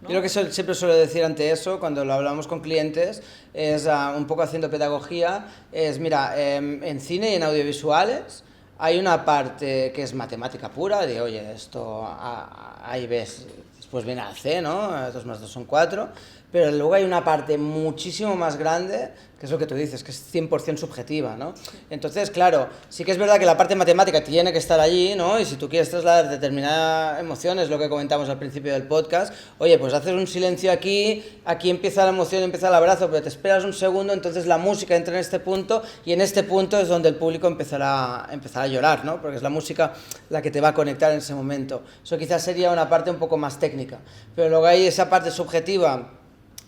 ¿no? Yo lo que siempre suelo decir ante eso, cuando lo hablamos con clientes, es un poco haciendo pedagogía, es mira, en cine y en audiovisuales hay una parte que es matemática pura, de oye, esto ahí ves, después viene al C, ¿no? 2 más 2 son 4, pero luego hay una parte muchísimo más grande, que es lo que tú dices, que es 100% subjetiva, ¿no? Entonces, claro, sí que es verdad que la parte matemática tiene que estar allí, ¿no? Y si tú quieres trasladar determinadas emociones, lo que comentamos al principio del podcast, oye, pues haces un silencio aquí, aquí empieza la emoción, empieza el abrazo, pero te esperas un segundo, entonces la música entra en este punto, y en este punto es donde el público empezará a llorar, ¿no? Porque es la música la que te va a conectar en ese momento. Eso quizás sería una parte un poco más técnica, pero luego hay esa parte subjetiva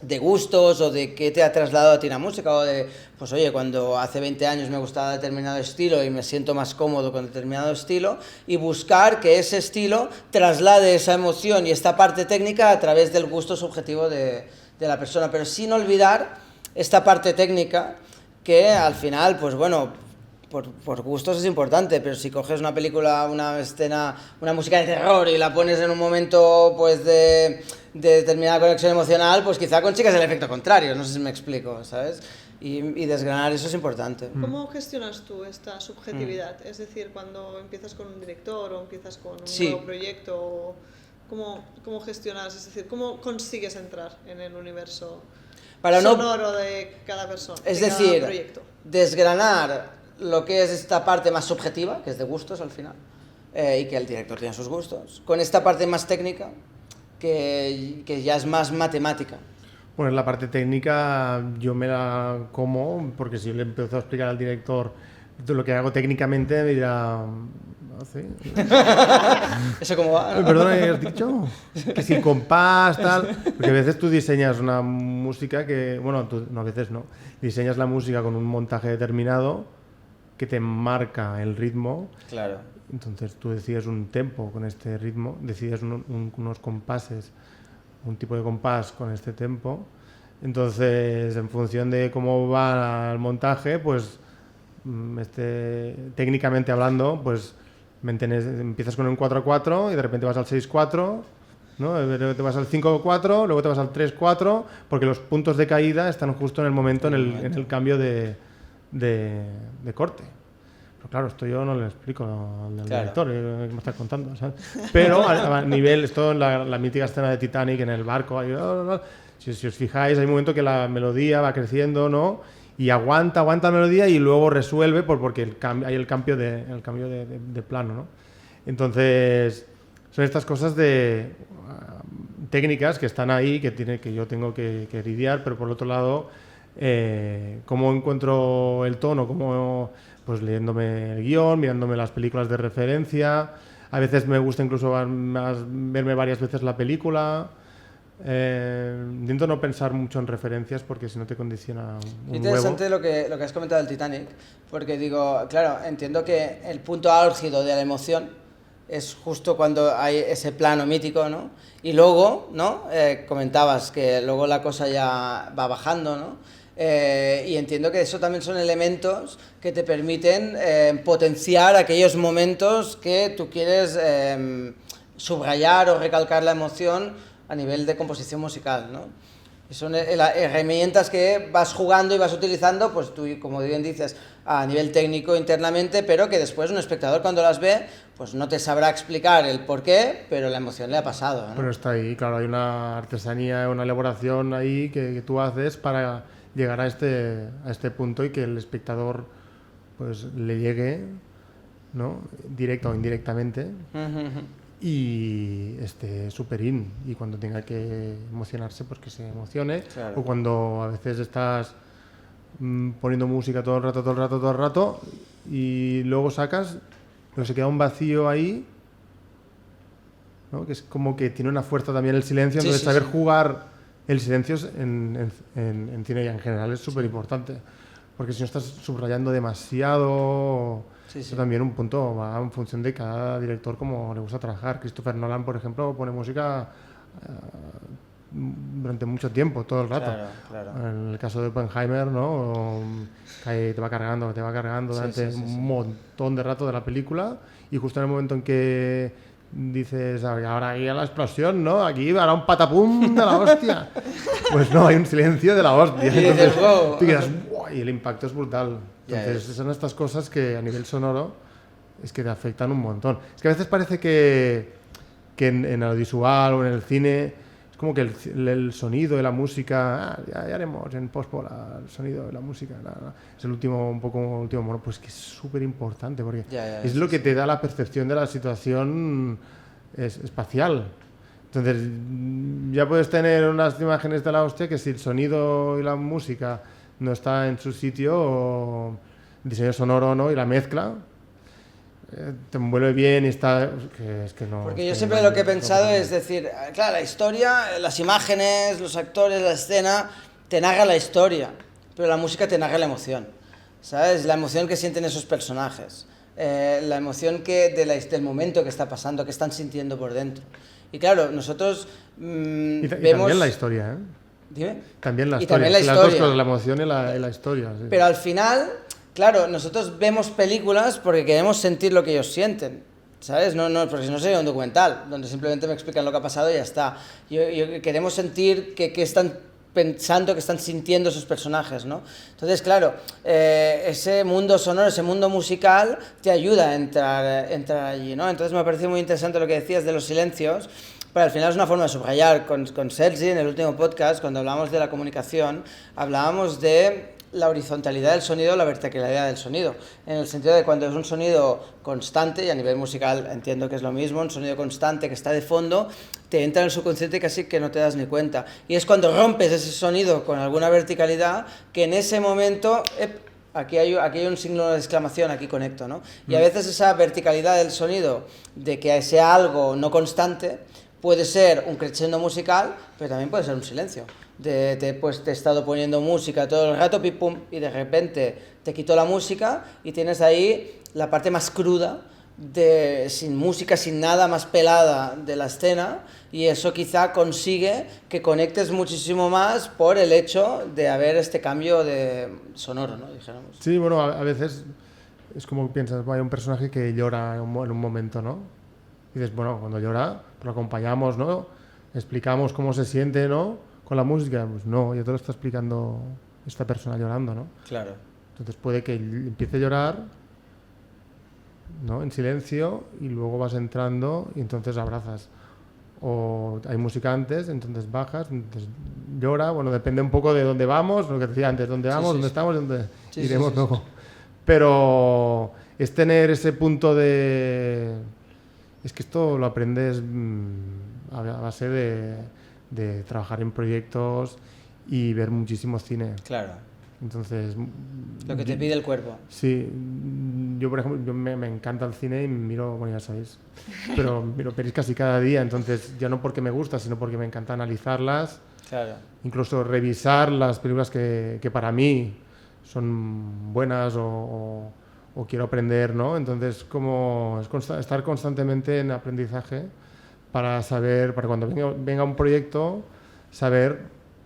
de gustos o de qué te ha trasladado a ti la música, o de, pues oye, cuando hace 20 años me gustaba determinado estilo y me siento más cómodo con determinado estilo, y buscar que ese estilo traslade esa emoción y esta parte técnica a través del gusto subjetivo de la persona, pero sin olvidar esta parte técnica que al final, pues bueno, por gustos es importante, pero si coges una película, una escena, una música de terror y la pones en un momento pues de determinada conexión emocional, pues quizá consigas el efecto contrario, no sé si me explico, ¿sabes? Y desgranar eso es importante. ¿Cómo gestionas tú esta subjetividad? Es decir, cuando empiezas con un director o empiezas con un nuevo proyecto, ¿cómo gestionas? Es decir, ¿cómo consigues entrar en el universo sonoro de cada persona, es de decir, cada proyecto? Desgranar lo que es esta parte más subjetiva, que es de gustos al final, y que el director tiene sus gustos, con esta parte más técnica, que ya es más matemática. Bueno, la parte técnica yo me la como, porque si le empiezo a explicar al director lo que hago técnicamente, me dirá... ¿Sí? ¿Eso cómo va? Perdona, ¿qué has dicho? Que si el compás, tal... Porque a veces tú diseñas una música que... Bueno, no, a veces no. Diseñas la música con un montaje determinado que te marca el ritmo. Claro. Entonces tú decides un tempo con este ritmo, decides unos compases, un tipo de compás con este tempo. Entonces, en función de cómo va el montaje, pues técnicamente hablando, pues empiezas con un 4-4 y de repente vas al 6-4, ¿no? Luego te vas al 5-4, luego te vas al 3-4, porque los puntos de caída están justo en el momento, en el cambio de corte. Pero claro, esto yo no le explico al director, que me está contando, ¿sabes? Pero a nivel, esto en la mítica escena de Titanic en el barco, si os fijáis, hay un momento que la melodía va creciendo, ¿no? Y aguanta la melodía y luego resuelve porque hay el cambio de plano, ¿no? Entonces, son estas cosas técnicas que están ahí, que yo tengo que lidiar, pero por otro lado, cómo encuentro el tono, pues leyéndome el guión, mirándome las películas de referencia. A veces me gusta incluso verme varias veces la película. Intento no pensar mucho en referencias porque si no te condiciona un interesante huevo. lo que has comentado del Titanic, porque digo, claro, entiendo que el punto álgido de la emoción es justo cuando hay ese plano mítico, ¿no? Y luego, ¿no? Comentabas que luego la cosa ya va bajando, ¿no? Y entiendo que eso también son elementos que te permiten potenciar aquellos momentos que tú quieres subrayar o recalcar la emoción a nivel de composición musical, ¿no? Son herramientas que vas jugando y vas utilizando, pues tú, como bien dices, a nivel técnico internamente, pero que después un espectador cuando las ve, pues no te sabrá explicar el por qué, pero la emoción le ha pasado, ¿no? Pero está ahí, claro, hay una artesanía, una elaboración ahí que tú haces para llegar a este punto y que el espectador pues le llegue, ¿no? Directa o indirectamente. Y esté súper y cuando tenga que emocionarse pues que se emocione, claro. O cuando a veces estás poniendo música todo el rato y luego sacas, pero se queda un vacío ahí, ¿no? Que es como que tiene una fuerza también el silencio, entonces saber jugar el silencio en cine y en general es súper importante, porque si no estás subrayando demasiado. Eso también un punto va en función de cada director como le gusta trabajar. Christopher Nolan, por ejemplo, pone música durante mucho tiempo, todo el rato. Claro. En el caso de Oppenheimer, ¿no? Te va cargando durante un montón de rato de la película y justo en el momento en que dices, ahora aquí a la explosión, ¿no? Aquí hará un patapum de la hostia. Pues no, hay un silencio de la hostia. Y dices, wow. Tú quedas, ¡buah! Y el impacto es brutal. Entonces, Ya son estas cosas que a nivel sonoro es que te afectan un montón. Es que a veces parece que en el audiovisual o en el cine es como que el sonido y la música, ya haremos en pospo el sonido y la música, es el último mono, pues que es súper importante porque es lo que te da la percepción de la situación espacial. Entonces ya puedes tener unas imágenes de la hostia que si el sonido y la música no está en su sitio, o el diseño sonoro no, y la mezcla te envuelve bien y está... es que no, porque yo siempre lo que he pensado es decir, claro, la historia, las imágenes, los actores, la escena, te narra la historia, pero la música te narra la emoción, ¿sabes? La emoción que sienten esos personajes, la emoción del momento que está pasando, que están sintiendo por dentro. Y claro, nosotros y vemos... también la historia, ¿eh? Dime. También la Y historia. también la Las dos historia. cosas, la emoción y la historia. Sí. Pero al final, claro, nosotros vemos películas porque queremos sentir lo que ellos sienten, ¿sabes? No, porque si no sería un documental, donde simplemente me explican lo que ha pasado y ya está. Queremos sentir que están pensando, que están sintiendo esos personajes, ¿no? Entonces, claro, ese mundo sonoro, ese mundo musical te ayuda a entrar allí, ¿no? Entonces me ha parecido muy interesante lo que decías de los silencios, pero al final es una forma de subrayar. Con Sergi, en el último podcast, cuando hablábamos de la comunicación, hablábamos de la horizontalidad del sonido, la verticalidad del sonido, en el sentido de cuando es un sonido constante, y a nivel musical entiendo que es lo mismo, un sonido constante que está de fondo, te entra en el subconsciente casi que no te das ni cuenta, y es cuando rompes ese sonido con alguna verticalidad que en ese momento... Aquí hay un signo de exclamación, aquí conecto, ¿no? Y a veces esa verticalidad del sonido, de que sea algo no constante, puede ser un crescendo musical, pero también puede ser un silencio. Pues te he estado poniendo música todo el rato, pim, pum, y de repente te quito la música y tienes ahí la parte más cruda, sin música, sin nada, más pelada de la escena, y eso quizá consigue que conectes muchísimo más por el hecho de haber este cambio de sonoro, ¿no? Dijéramos. Sí, bueno, a veces es como piensas, hay un personaje que llora en un momento, ¿no? Y dices, bueno, cuando llora, pues lo acompañamos, ¿no? Explicamos cómo se siente, ¿no? Con la música, pues no, ya te lo está explicando esta persona llorando, ¿no? Claro. Entonces puede que empiece a llorar, ¿no? En silencio, y luego vas entrando y entonces abrazas. O hay música antes, entonces bajas, entonces llora, bueno, depende un poco de dónde vamos, lo que decía antes, dónde vamos, dónde estamos, dónde iremos luego. Pero es tener ese punto de... Es que esto lo aprendes a base de trabajar en proyectos y ver muchísimo cine. Claro. Entonces... Lo que te pide el cuerpo. Sí. Yo, por ejemplo, me encanta el cine y miro, bueno, ya sabéis, pero miro pelis casi cada día, entonces ya no porque me gusta, sino porque me encanta analizarlas. Claro. Incluso revisar las películas que para mí son buenas o quiero aprender, ¿no? Entonces, como estar constantemente en aprendizaje para saber, para cuando venga un proyecto, saber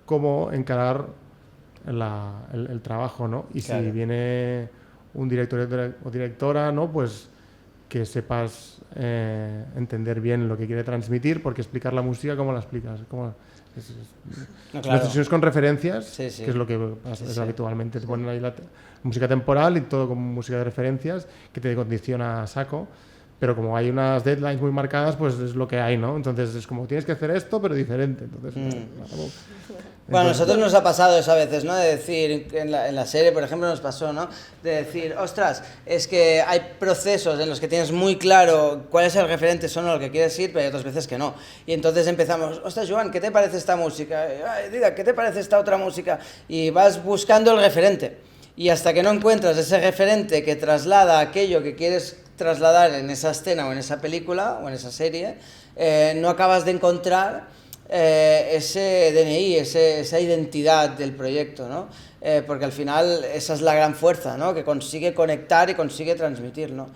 cómo encarar el trabajo, ¿no? Y claro, si viene un director o directora, ¿no? Pues que sepas entender bien lo que quiere transmitir, porque explicar la música, ¿cómo la explicas? No, claro. Las sesiones con referencias, que es lo que pasa habitualmente. Te ponen ahí la música temporal y todo con música de referencias que te condiciona a saco. Pero como hay unas deadlines muy marcadas, pues es lo que hay, ¿no? Entonces es como, tienes que hacer esto, pero diferente. Entonces, bueno, a nosotros nos ha pasado eso a veces, ¿no? De decir, en la serie, por ejemplo, nos pasó, ¿no? De decir, ostras, es que hay procesos en los que tienes muy claro cuál es el referente sonoro al que quieres ir, pero hay otras veces que no. Y entonces empezamos, ostras, Joan, ¿qué te parece esta música? Ay, Dida, ¿qué te parece esta otra música? Y vas buscando el referente. Y hasta que no encuentras ese referente que traslada aquello que quieres trasladar en esa escena o en esa película o en esa serie, no acabas de encontrar ese DNI, esa identidad del proyecto, ¿no? Porque al final esa es la gran fuerza, ¿no? Que consigue conectar y consigue transmitir, ¿no?